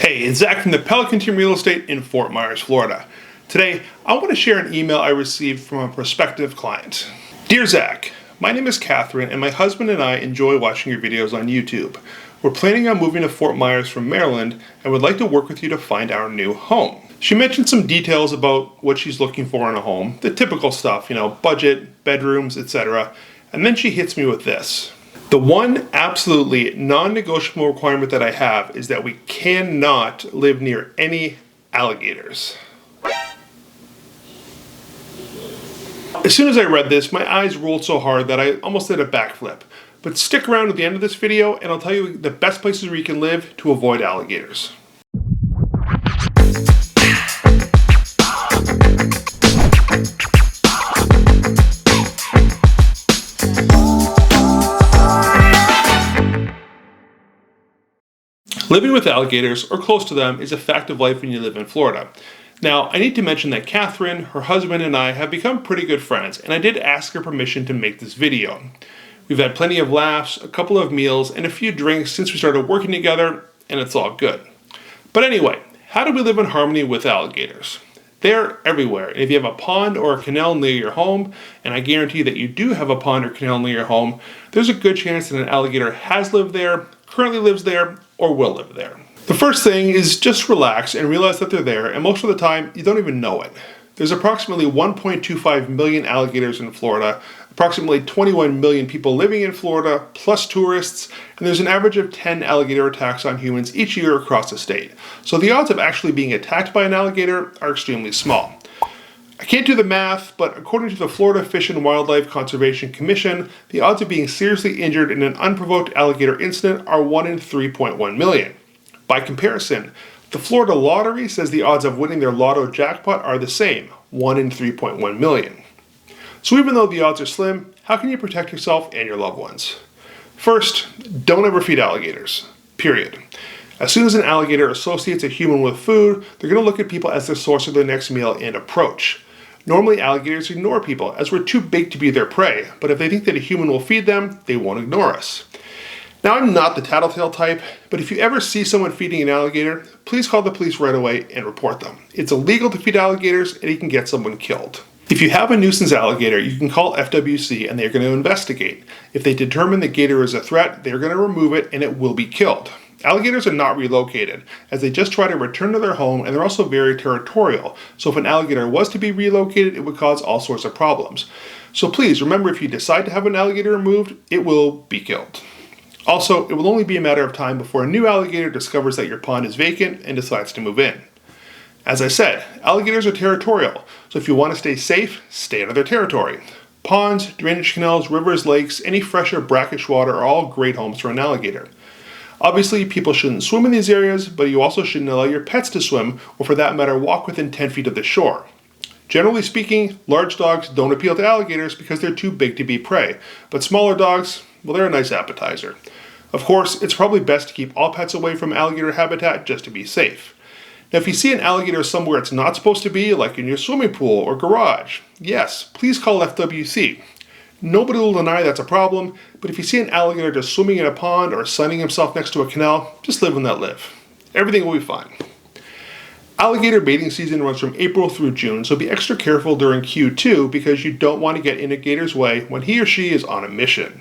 Hey, it's Zach from the Pelican Team Real Estate in Fort Myers, Florida. Today, I want to share an email I received from a prospective client. Dear Zach, my name is Catherine and my husband and I enjoy watching your videos on YouTube. We're planning on moving to Fort Myers from Maryland and would like to work with you to find our new home. She mentioned some details about what she's looking for in a home, the typical stuff, budget, bedrooms, etc. And then she hits me with this. The one absolutely non-negotiable requirement that I have is that we cannot live near any alligators. As soon as I read this, my eyes rolled so hard that I almost did a backflip. But stick around at the end of this video and I'll tell you the best places where you can live to avoid alligators. Living with alligators, or close to them, is a fact of life when you live in Florida. Now, I need to mention that Catherine, her husband, and I have become pretty good friends, and I did ask her permission to make this video. We've had plenty of laughs, a couple of meals, and a few drinks since we started working together, and it's all good. But anyway, how do we live in harmony with alligators? They're everywhere, and if you have a pond or a canal near your home, and I guarantee that you do have a pond or canal near your home, there's a good chance that an alligator has lived there, currently lives there, or will live there. The first thing is just relax and realize that they're there, and most of the time you don't even know it. There's approximately 1.25 million alligators in Florida, approximately 21 million people living in Florida, plus tourists, and there's an average of 10 alligator attacks on humans each year across the state. So the odds of actually being attacked by an alligator are extremely small. I can't do the math, but according to the Florida Fish and Wildlife Conservation Commission, the odds of being seriously injured in an unprovoked alligator incident are 1 in 3.1 million. By comparison, the Florida Lottery says the odds of winning their lotto jackpot are the same, 1 in 3.1 million. So even though the odds are slim, how can you protect yourself and your loved ones? First, don't ever feed alligators, period. As soon as an alligator associates a human with food, they're going to look at people as their source of their next meal and approach. Normally, alligators ignore people as we're too big to be their prey, but if they think that a human will feed them, they won't ignore us. Now, I'm not the tattletale type, but if you ever see someone feeding an alligator, please call the police right away and report them. It's illegal to feed alligators and it can get someone killed. If you have a nuisance alligator, you can call FWC and they're going to investigate. If they determine the gator is a threat, they're going to remove it and it will be killed. Alligators are not relocated, as they just try to return to their home, and they're also very territorial. So if an alligator was to be relocated, it would cause all sorts of problems. So please remember, if you decide to have an alligator removed, it will be killed. Also, it will only be a matter of time before a new alligator discovers that your pond is vacant and decides to move in. As I said, alligators are territorial, so if you want to stay safe, stay out of their territory. Ponds, drainage canals, rivers, lakes, any fresh or brackish water are all great homes for an alligator. Obviously, people shouldn't swim in these areas, but you also shouldn't allow your pets to swim, or for that matter, walk within 10 feet of the shore. Generally speaking, large dogs don't appeal to alligators because they're too big to be prey, but smaller dogs, well, they're a nice appetizer. Of course, it's probably best to keep all pets away from alligator habitat just to be safe. Now, if you see an alligator somewhere it's not supposed to be, like in your swimming pool or garage, yes, please call FWC. Nobody will deny that's a problem, but if you see an alligator just swimming in a pond or sunning himself next to a canal, just live and let live. Everything will be fine. Alligator mating season runs from April through June, so be extra careful during Q2 because you don't want to get in a gator's way when he or she is on a mission.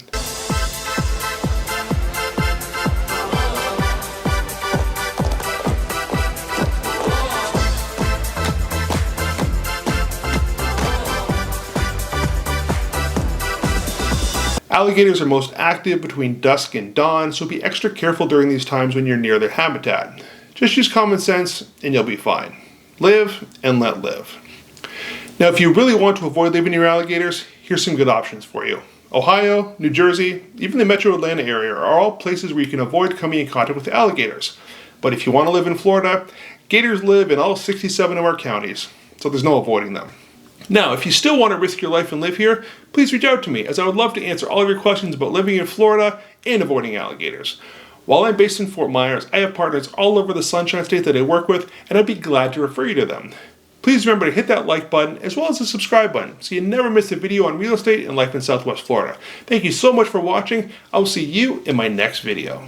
Alligators are most active between dusk and dawn, so be extra careful during these times when you're near their habitat. Just use common sense and you'll be fine. Live and let live. Now, if you really want to avoid living near alligators, here's some good options for you. Ohio, New Jersey, even the metro Atlanta area are all places where you can avoid coming in contact with alligators. But if you want to live in Florida, gators live in all 67 of our counties, so there's no avoiding them. Now, if you still want to risk your life and live here, please reach out to me, as I would love to answer all of your questions about living in Florida and avoiding alligators. While I'm based in Fort Myers, I have partners all over the Sunshine State that I work with, and I'd be glad to refer you to them. Please remember to hit that like button as well as the subscribe button so you never miss a video on real estate and life in Southwest Florida. Thank you so much for watching. I will see you in my next video.